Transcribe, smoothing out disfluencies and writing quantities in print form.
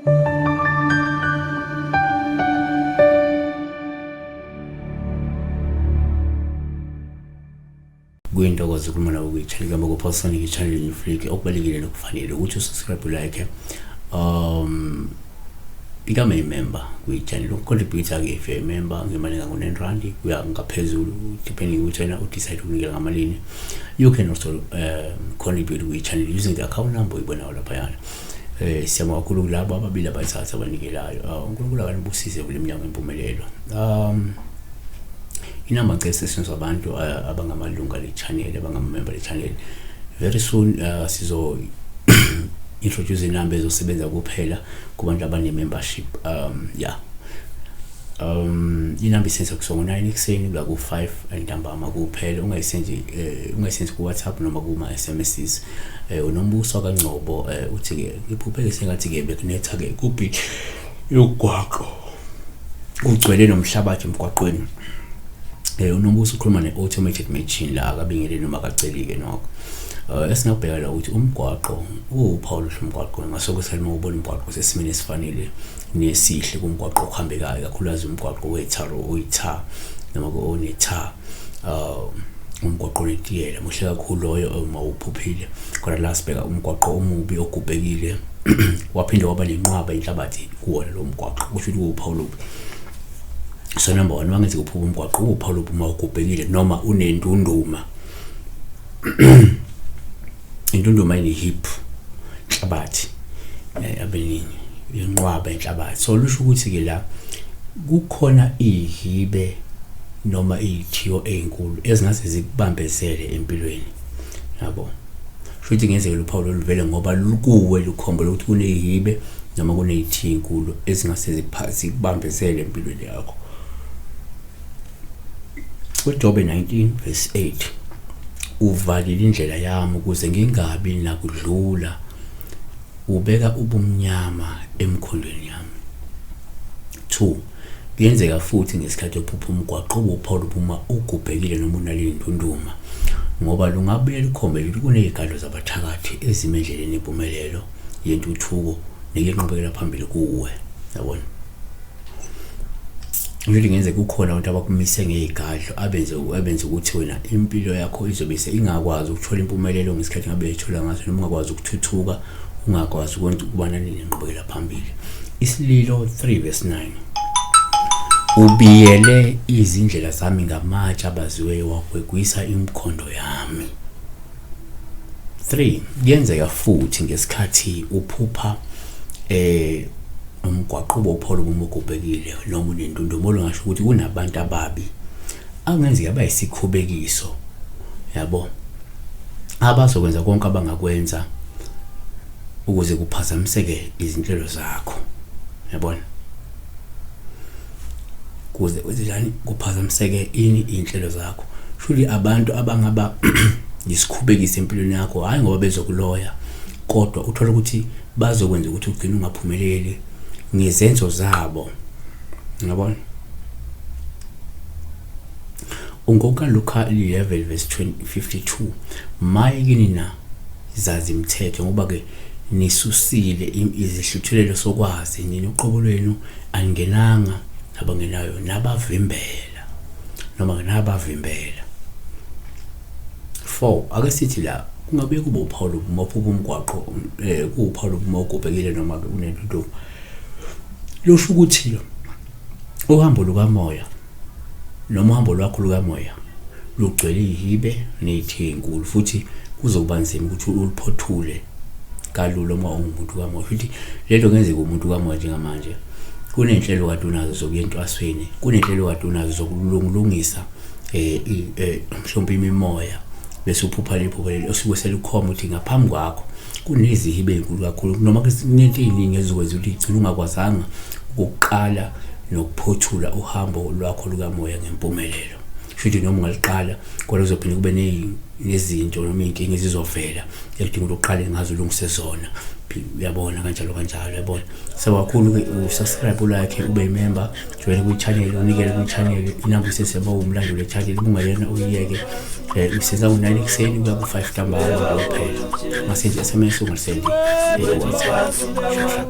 Kuyintokozo ukukhuluma nawe kwi-channel yami ku-Personal channel Newflick okubalekile nokufanele ukuthi usubscribe like become a member kwi-channel ucontribute ke if you're a member ngemali engango-R9 kuya ngaphezulu depending ukuthi wena udecide ukunikela ngamalini. You can also contribute kwi-channel using the account number uyibona lapha. Siyabonga kakhulu kulabo ababili abayithatha abanikelayo. uNkulunkulu akanibusise kule minyango empumelelo. Inamba ngicela abantu abangamalunga le-channel abangamamember le-channel very soon sizo introduce inamba ezosebenza kuphela kubantu abane-membership. Inamba isenza kuso-9 ekuseni kuya ku-5 ntambama kuphela. Ungayisenzi ku-WhatsApp noma kuma-SMSs. Unombuso kaNgcobo uthi-ke ngiphupheke sengathi-ke bekunetha-ke kuphi yogwaqo kugcwele nomhlabathi emgwaqweni. Unombuso ukhuluma ne-automated machine la akabingele noma akacelike nokho. Esingabheka la ukuthi umgwaqo uphawu lomgwaqo ngasokuthi uma ubona umgwaqo sesimene esifanele nesihle kumgwaqo ohambekayo kakhulukazi umgwaqo wetharo oyitha noma onetha umgwaqo letiyela muhle kakhulu loyo uma uphuphile. Kodwa la sibheka umgwaqo omubi ogubhekile waphinde waba lenqwaba enhlabathi kuwona lo mgwaqo kusho ukuthi uphawu luphi. So number 1 wangithi kuphupha umgwaqo uphawu luphi uma ugubhekile noma unendunduma. Indunduma hip enhlabathi abeningi yenqwaba enhlabathi. So lusho ukuthi ke la kukhona ihibe noma izithiyo ezinkulu ezingase zikubambezele empilweni yabo. Futhi ngenzeka uphawu loluvele ngoba lukuwe lukhombo lokuthi kunehibe noma kunezithiyo ezinkulu ezingase zikubambezele empilweni yakho. Job 19 verse 8 uvalile indlela yami ukuze ngingabi nakudlula, ubeka ubumnyama emkhondweni yami. 2 kuyenzeka futhi ngesikhathi ophupha umgwaqo uphawu uma ugubhekile noma unalindunduma ngoba lungabuye likhombe ukuthi kunezigalo zabathakathi ezimendleleni empumelelo yentuthuko neyenqubekela phambili kuwe yabona. Nje ngenzeka kukhona abantu abakumise ngezigadlo abenze ukuthi wena impilo yakho izobe ingakwazi ukuthola impumelelo ngesikhathi ngabe ethola ngaso noma ungakwazi ukuthuthuka ungakwazi ukubana nenqubekela phambili. Isililo 3 verse 9 ubiyele izindlela zami ngamatshe abaziweyo wakwegwisa imkhondo yami. 3 kuyenzeka futhi ngesikhathi uphupha umgwaqo uphawu ubumugubhekile noma unendundumolo ngasho ukuthi kunabantu ababi angenzeka bayisikhubekiso yabo abazokwenza konke abangakwenza ukuze kuphazamiseke izinhlelo zakho yabona. Kuze wenzani kuphazamiseke inhlelo zakho. Shuli abantu abangaba yisikhubekisa empilweni yakho hayi ngoba bezokuloya kodwa uthola ukuthi bazokwenza ukuthi ugcine ungaphumeleli ngezenzo zabo ngiyabona. Ungoka Luka 11 verse 52 maye kini na zazi imithetho ngoba ke nisusile izihluthulelo sokwazi nini uqobo lwenu angenanga abangenayo nabavimbela noma nabavimbela. 4 ake sithi la kungabe kuba uphawu uma uphupha umgwaqo kuwuphawu uma ugubhekile noma unendunduma. Lusho ukuthi uhambo lukamoya noma uhambo lwakho lukamoya lugcwele ihibe nezithiyo ezinkulu futhi kuzokuba nzima ukuthi uliphothule kalula uma ungumuntu kamoya. Futhi lento ngenzeka umuntu kamoya njengamanje kunenhlelo kade unazo zokuya entwasweni, kunenhlelo kade unazo zokulungisa mhlawumbe imimoya bese uphupha lephupha osuke selikhoma ukuthi ngaphambi kwakho kunezihibe ezinkulu kakhulu noma kunento eziningi ezokwenza ukuthi igcine ungakwazanga ukuqala nokuphothula uhambo lwakho lukamoya ngempumelelo. Futhi noma ungaliqala kodwa kuzophinde kube nezinto noma inkinga ezizovela edinga ukuthi uqale ngazo ulungise zona uyabona kanjalo uyabona. Kakhulu ke usubscribe like ube member join ku channel unikele ku channel inamba iseseba umlando le channel ungayena uyiyeke usenza u9 ekseni kuya ku5 ntambama kuphela mase SMS ungasendi WhatsApp shasha